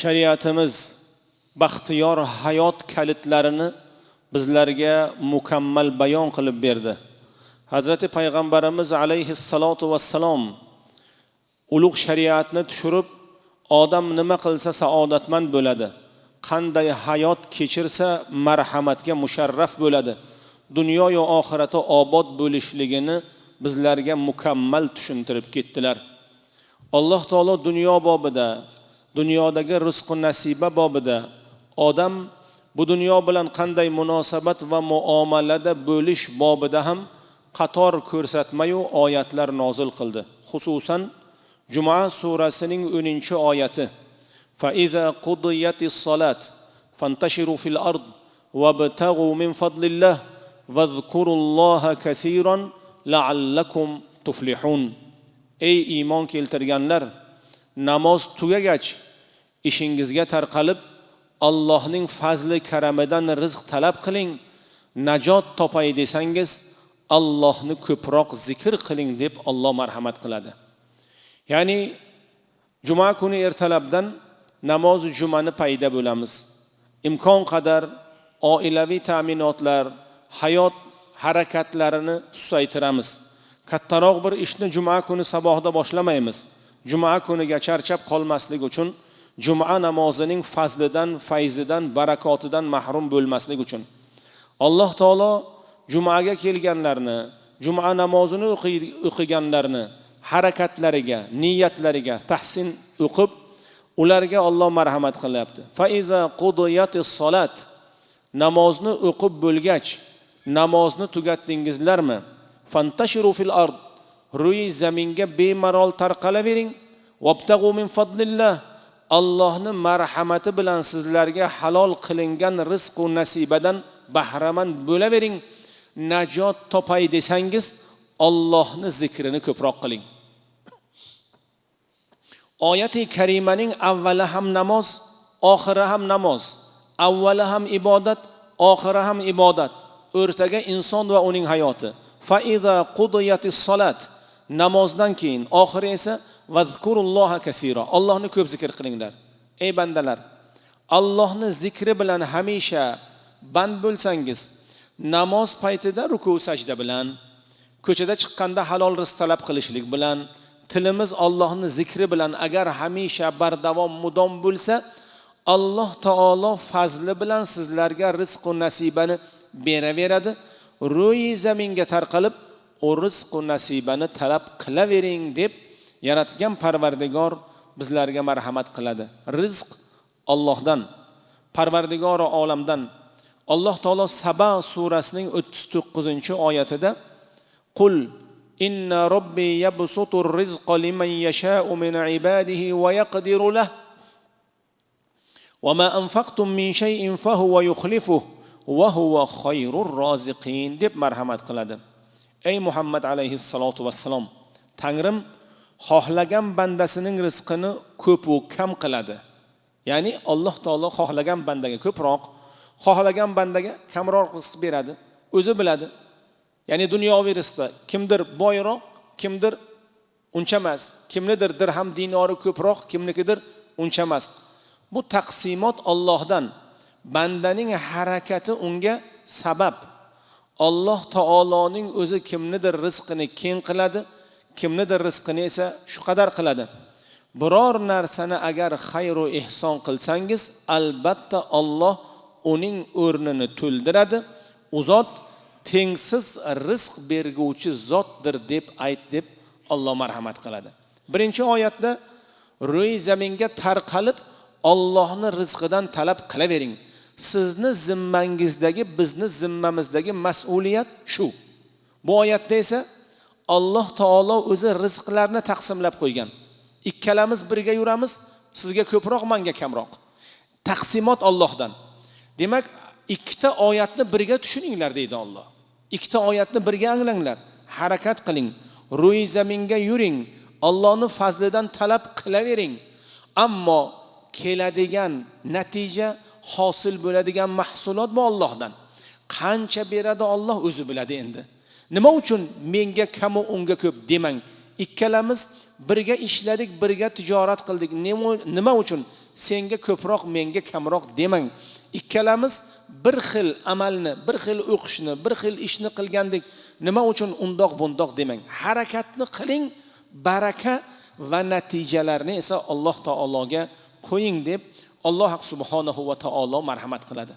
Shariatimiz baxtiyor hayot kalitlarini bizlarga mukammal bayon qilib berdi. Hazrati Payg'ambarimiz alayhissalatu vassalom ulug' shariatni tushirib, odam nima qilsa saodatmand bo'ladi, qanday hayot kechirsa marhamatga musharraf bo'ladi, dunyo va oxirati obod bo'lishligini bizlarga mukammal tushuntirib ketdilar. Alloh taolo dunyo bobida, dunyodagi rizq va nasiba bobida odam bu dunyo bilan qanday munosabat va muomalada bo'lish bobida ham qator ko'rsatma-yu oyatlar nozil qildi. Xususan Juma surasining 10-oyati: "Fa iza qudiyatis salat fantashiru fil ard wabtaghu min fadlillah wadhkurulloha kaseeran la'allakum tuflihun." Ey iymon keltirganlar, namoz tugagach ishingizga tarqalib Allohning fazli karamidan rizq talab qiling. Najot topay desangiz Allohni ko'proq zikr qiling deb Alloh marhamat qiladi. Ya'ni juma kuni ertalabdan namoz jumani payda bo'lamiz. Imkon qadar oilaviy ta'minotlar, hayot harakatlarini susaytiramiz. Kattaroq bir ishni juma kuni sabohda boshlamaymiz. Juma kuniga charchab qolmaslik uchun, juma namozining fazlidan, fayzidan, barakotidan mahrum bo'lmaslik uchun. Alloh taolo jumaga kelganlarni, juma namozini o'qiganlarni harakatlariga, niyatlariga tahsin o'qib, ularga Alloh marhamat qilyapti. Fa iza qudiyatis salat, namozni o'qib bo'lgach, namozni tugatdingizlarmi? Fantashiru fil ard, ruy zaminga bemalol tarqalavering. Wabtaghu min fadlillah, Allohni marhamati bilan sizlarga halol qilingan rizq va nasibadan bahramand bo'lavering. Najot topay desangiz Allohni zikrini ko'proq qiling. Oyati karimaning avvali ham namoz, oxiri ham namoz. Avvali ham ibodat, oxiri ham ibodat. O'rtaga inson va uning hayoti. Fa iza qudiyatis salat, namozdan keyin oxiri esa vazkurulloha kaseera, Allohni ko'p zikr qilinglar. Ey bandalar, Allohni zikri bilan hamisha band bo'lsangiz, namoz paytida ruku sajda bilan, ko'chada chiqqanda halol rizq talab qilishlik bilan, tilimiz Allohni zikri bilan agar hamisha bardavom mudom bo'lsa, Alloh taolo fazli bilan sizlarga rizq va nasibani beraveradi. Ruy zaminga tarqalib, o rizq va nasibani talab qilavering deb yaratgan Parvardigor bizlarga marhamat qiladi. Rizq Allohdan, Parvardigori olamdan. Alloh taolo Saba surasining 39-oyatida Qul inna robbi yabsutur rizqa liman yasha'u min ibadihi wa yaqdiru lahu wa ma anfaqtum min shay'in fahuwa yukhlifuhu wa huwa khayrur roziqin deb marhamat qiladi. Ey Muhammad alayhissalatu vassalom, Tangrim xohlagan bandasining rizqini ko'p va kam qiladi. Ya'ni Alloh taolo xohlagan bandaga ko'proq, xohlagan bandaga kamroq rizq beradi. O'zi biladi. Ya'ni dunyoviy rizqda kimdir boyroq, kimdir uncha emas, kimnidir dirham dinori ko'proq, kimnikidir uncha emas. Bu taqsimot Allohdan. Bandaning harakati unga sabab. Alloh taoloning o'zi kimnidir rizqini keng qiladi, kimnidir rizqini esa shu qadar qiladi. Biror narsani agar xayr va ihson qilsangiz, albatta Alloh uning o'rnini to'ldiradi. U zot tengsiz rizq berguvchi zotdir deb ayt deb Alloh marhamat qiladi. Birinchi oyatda ruy zaminga tarqalib Allohni rizqidan talab qilavering. Sizni zimmangizdagi, bizni zimmamizdagi mas'uliyat shu. Bu oyatda esa Alloh taolo o'zi rizqlarni taqsimlab qo'ygan. Ikkalamiz birga yuramiz, sizga ko'proq, menga kamroq. Taqsimot Allohdan. Demak, ikkita oyatni birga tushuninglar deydi Alloh. Ikkita oyatni birga anglanglar, harakat qiling, ruy zaminga yuring, Allohning fazlidan talab qilavering. Ammo keladigan natija, hosil bo'ladigan mahsulot bu Allohdan. Qancha beradi Alloh o'zi biladi endi. Nima uchun menga kam va unga ko'p demang. Ikkalamiz birga ishladik, birga tijorat qildik. Nima uchun? senga ko'proq, menga kamroq demang. Ikkalamiz bir xil amalni, bir xil o'qishni, bir xil ishni qilgandik. Nima uchun undoq bundoq demang. Harakatni qiling, baraka va natijalarni esa Alloh taologa qo'ying deb Alloh subhanahu va taolo marhamat qiladi.